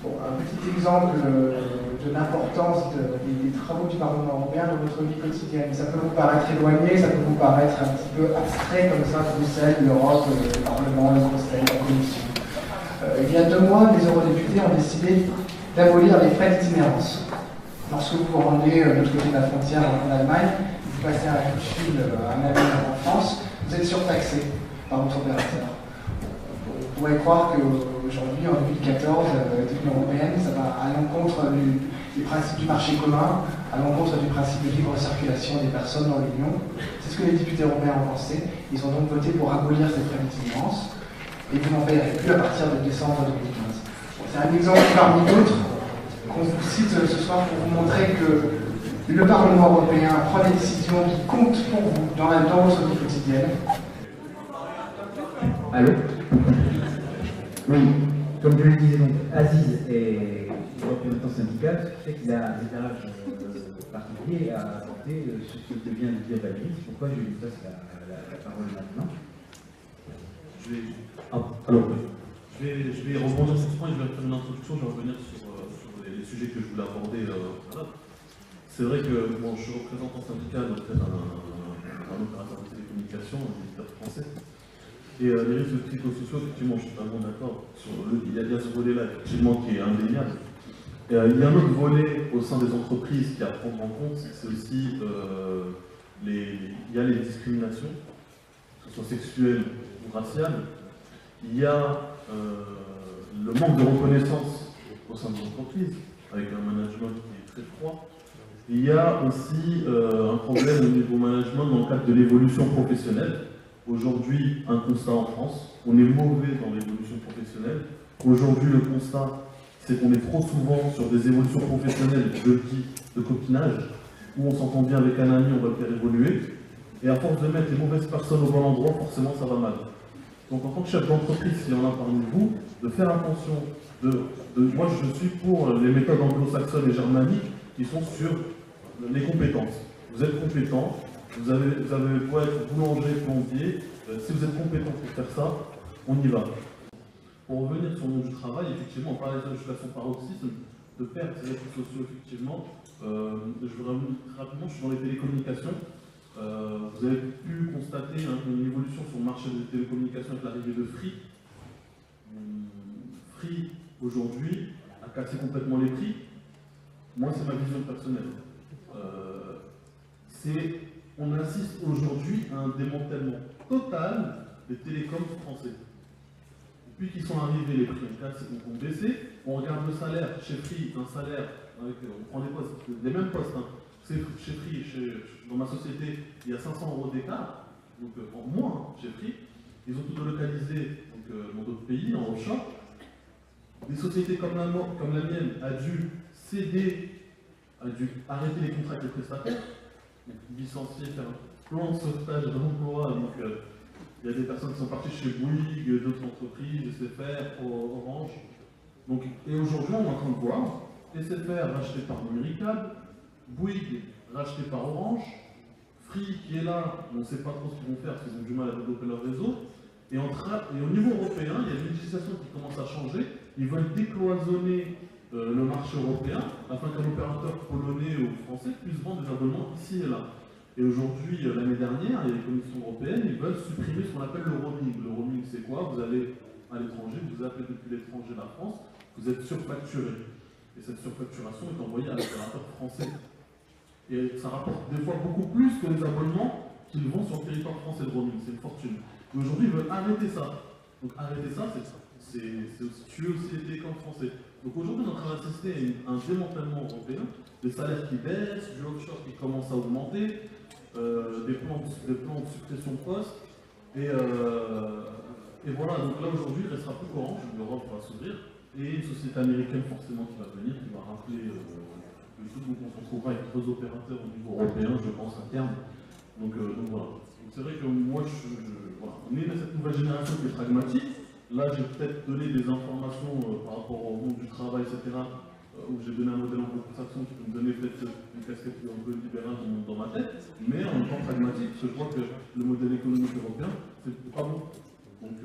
Bon, un petit exemple de l'importance des travaux du Parlement européen dans votre vie quotidienne. Ça peut vous paraître éloigné, ça peut vous paraître un petit peu abstrait comme ça, Bruxelles, l'Europe, le Parlement, le Conseil, la Commission. Il y a 2 mois, les eurodéputés ont décidé d'abolir les frais d'itinérance. Lorsque vous vous rendez de l'autre côté de la frontière en Allemagne, vous passez un coup de fil à un ami en France, vous êtes surtaxé par votre opérateur. Vous pourrez croire qu'aujourd'hui, en 2014, l'Union européenne, ça va à l'encontre du principe du marché commun, à l'encontre du principe de libre circulation des personnes dans l'Union. C'est ce que les députés européens ont pensé. Ils ont donc voté pour abolir ces frais d'itinérance et vous n'en payerez plus à partir de décembre 2015. Bon, c'est un exemple parmi d'autres qu'on vous cite ce soir pour vous montrer que le Parlement européen prend des décisions qui comptent pour vous dans votre vie quotidienne. Allô? Oui, comme je le disais, donc Aziz est représentant syndical, ce qui fait qu'il a un éclairage particulier à apporter sur ce que vient de dire Valérie. C'est pourquoi je lui passe la parole maintenant. Je vais rebondir sur ce point, je vais faire une introduction, je vais revenir sur les sujets que je voulais aborder. C'est vrai que bon, je suis représentant syndical auprès d'un opérateur de télécommunications, un éditeur français. Et les risques psychosociaux, effectivement, je suis totalement d'accord. Il y a ce volet-là, effectivement, qui est indéniable. Il y a un autre volet au sein des entreprises qui est à prendre en compte, c'est aussi il y a les discriminations, que ce soit sexuelles ou raciales. Il y a le manque de reconnaissance au sein des entreprises, avec un management qui est très froid. Il y a aussi un problème au niveau management dans le cadre de l'évolution professionnelle. Aujourd'hui, un constat en France, on est mauvais dans l'évolution professionnelle. Aujourd'hui, le constat, c'est qu'on est trop souvent sur des évolutions professionnelles, je le dis, de copinage, où on s'entend bien avec un ami, on va le faire évoluer. Et à force de mettre les mauvaises personnes au bon endroit, forcément, ça va mal. Donc en tant que chef d'entreprise, s'il y en a parmi vous, de faire attention. Moi, je suis pour les méthodes anglo-saxonnes et germaniques qui sont sur les compétences. Vous êtes compétent. Vous avez beau être boulanger, plombier, si vous êtes compétent pour faire ça, on y va. Pour revenir sur le monde du travail, effectivement, on parlait de législation paroxysme, de perte des réseaux sociaux, effectivement. Je vais revenir très rapidement, je suis dans les télécommunications. Vous avez pu constater une évolution sur le marché des télécommunications avec l'arrivée de Free. Free, aujourd'hui, a cassé complètement les prix. Moi, c'est ma vision personnelle. On assiste aujourd'hui à un démantèlement total des télécoms français. Depuis qu'ils sont arrivés, les prix ont baissé. On regarde le salaire chez Free, un salaire, on prend les postes, les mêmes postes. Hein. Chez Free, dans ma société, il y a 500 € d'écart, donc en moins chez Free. Ils ont tout localisé dans d'autres pays, en offshore. Des sociétés comme la mienne a dû céder, a dû arrêter les contrats avec les prestataires. Donc, licencier, faire un plan de sauvetage d'emploi. Donc, il y a des personnes qui sont parties chez Bouygues, d'autres entreprises, SFR, Orange. Donc, et aujourd'hui, on est en train de voir SFR racheté par Numéricable, Bouygues racheté par Orange, Free qui est là, on ne sait pas trop ce qu'ils vont faire parce qu'ils ont du mal à développer leur réseau. Et au niveau européen, il y a une législation qui commence à changer. Ils veulent décloisonner le marché européen afin qu'un opérateur polonais ou français puisse vendre des abonnements ici et là. Et aujourd'hui, l'année dernière, il y a les commissions européennes, ils veulent supprimer ce qu'on appelle le roaming. Le roaming, c'est quoi? Vous allez à l'étranger, vous appelez depuis l'étranger la France, vous êtes surfacturé. Et cette surfacturation est envoyée à l'opérateur français. Et ça rapporte des fois beaucoup plus que les abonnements qu'ils vendent sur le territoire français de roaming. C'est une fortune. Et aujourd'hui, ils veulent arrêter ça. Donc arrêter ça, c'est tuer aussi les télécoms français. Donc aujourd'hui, on est en train d'assister à un démantèlement européen, des salaires qui baissent, du offshore qui commence à augmenter, des plans de suppression de postes. Et voilà, donc là aujourd'hui, il ne restera plus qu'Orange, l'Europe va s'ouvrir, et une société américaine forcément qui va venir, qui va rappeler le tout. Donc on se retrouvera avec 2 opérateurs au niveau européen, je pense, à terme. Donc voilà. C'est vrai que moi, voilà. On est dans cette nouvelle génération qui est pragmatique. Là, j'ai peut-être donné des informations par rapport au monde du travail, etc., où j'ai donné un modèle anglo-saxon qui peut me donner peut-être une casquette un peu libérale dans ma tête, mais en même temps pragmatique, parce que je vois que le modèle économique européen, c'est pas bon. Donc,